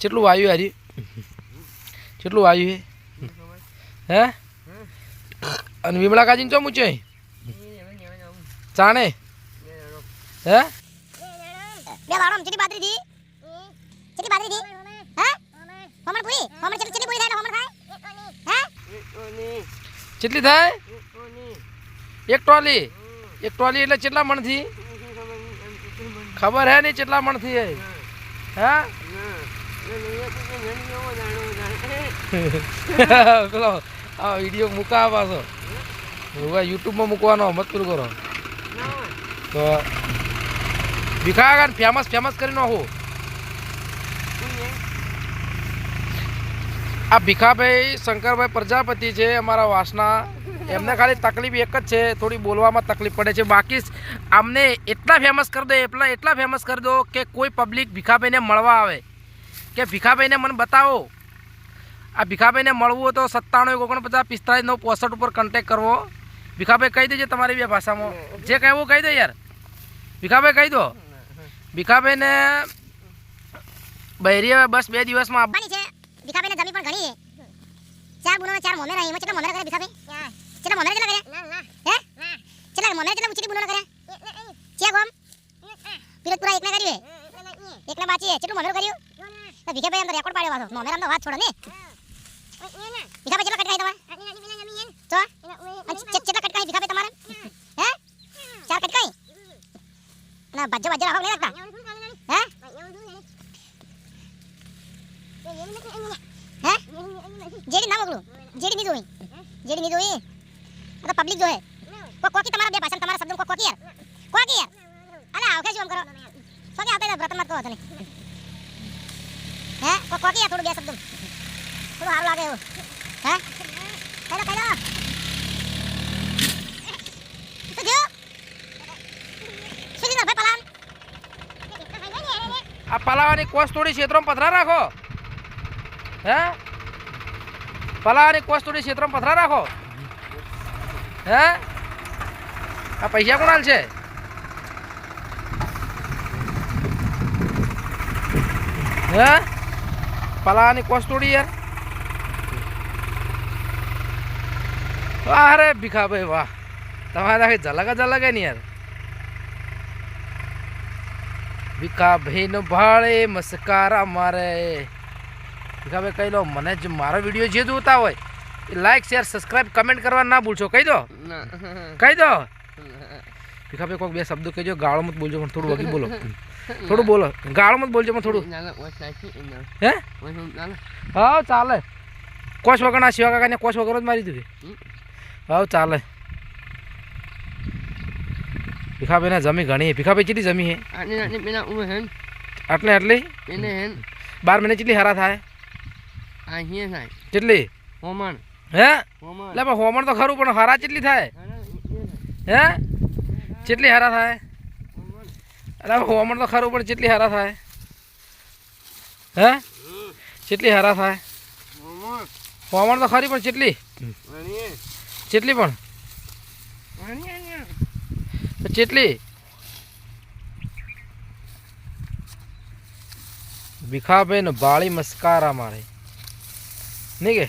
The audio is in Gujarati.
કેટલું વાયુ હારી કેટલું વાયુ હે અને વિમળા કાજીને ચો મૂચે ચાણે હે બે વાળો ચીટી બાદરી દી હે હોમણ પૂરી હોમણ ચીટી પૂરી થાય હોમણ થાય હે કેટલી થાય એક ટોલી એટલે કેટલા મણ થી ખબર હે નહીં કેટલા મણ થી હે પેલો આ વિડીયો મૂકા પાછો યુટ્યુબમાં મૂકવાનો મત પેલું કરો તો ભીખા ફેમસ કરી નાખો આ ભીખાભાઈ શંકરભાઈ પ્રજાપતિ છે અમારા વાસના એમને ખાલી તકલીફ એક જ છે થોડી બોલવામાં તકલીફ પડે છે બાકી આમને એટલા ફેમસ કરી દો એટલા ફેમસ કરી દો કે કોઈ પબ્લિક ભીખાભાઈને મળવા આવે કે ભીખાભાઈને મને બતાવો આ ભીખાભાઈને મળવું હોય તો 97 49 45 9 65 ઉપર કોન્ટેક્ટ કરવો ભીખાભાઈ કહી દેજો તમારી બે ભાષામાં જે કહેવું કહી દો યાર ભીખાભાઈ કહી દો ભીખાભાઈને બહેરી બસ 2 દિવસમાં આવવાની છે ભીખાભાઈને જમી પણ ઘણી છે 4 ગુનો 4 મોમેરા એમાં કેટલા મોમેરા કરે ભીખાભાઈ કેટલા મોમેરા કેટલા કર્યા હે કેટલા મોમેરા કેટલા ઉચીટી ગુનો કર્યા છે ગોમ પિરતપુરા એકને કર્યું એકને બાકી છે કેટલું મોમેરો કર્યું તો ભીખાભાઈ અંદર રેકોર્ડ પાડ્યો પાછો મોમેરા નો વાત છોડો ને ભીખાભાઈ કેટલા કટકાઈ તમારે તો કેટલા કટકાઈ ભીખાભાઈ તમારે હે 4 કટકાઈ ના બાજુ રાખો નહીં રાખતા હે હે જેડી ના મોકલું જેડી નહીં જોઈ આ તો પબ્લિક જોહે કોકી તમારા બે ભાષા તમારા શબ્દો કોકી યાર અરે આવ કે શું કરો સોકે આવતા વ્રત મત કહો તને હે કોકી યાર થોડું બે શબ્દો થોડું સારું લાગે એવું હે કઈલો તો જો સુજી ના ભાઈ પલાન આ પલાવાની કોસ થોડી ક્ષેત્રમાં પથરા રાખો હે પલાવાની કોસ થોડી ક્ષેત્રમાં પથરા રાખો હે આ પૈસા કોણ હાલ છે હે પલાવાની કોસ થોડી યાર વાહ રે ભીખાભાઈ વાહ તમારા ઝલક ને યાર ભીખાભાઈ નો ભાળે મસ્કારા મારે ભીખાભાઈ કહી લો મને જ મારો વિડીયો જે જોતા હોય એ લાઈક શેર સબસ્ક્રાઇબ કમેન્ટ કરવા ના ભૂલશો કહી દો ભીખાભાઈ કોઈક બે શબ્દો કહેજો ગાળો મત બોલજો પણ થોડું વગી બોલો થોડું બોલો ગાળો મત બોલજો પણ થોડું હે હા ચાલે કોશ વગર ના શિવા કાકાને કોશ વગર જ મારી દીધી હા ચાલે ભીખાભાઈ જમી ઘણી ભીખાભાઈ કેટલી જમી હે આટલી 12 મહિને કેટલી હારા થાય કેટલી હોમણ હે એટલે પણ હોમણ તો ખરું પણ હારા કેટલી થાય હે કેટલી હારા થાય એટલે હોમણ તો ખરું પણ કેટલી હારા થાય હે કેટલી હારા થાય હોમણ તો ખરી પણ કેટલી પણ કેટલી ભીખાભાઈ નો બાળી મસ્કારા મારે નહીં કે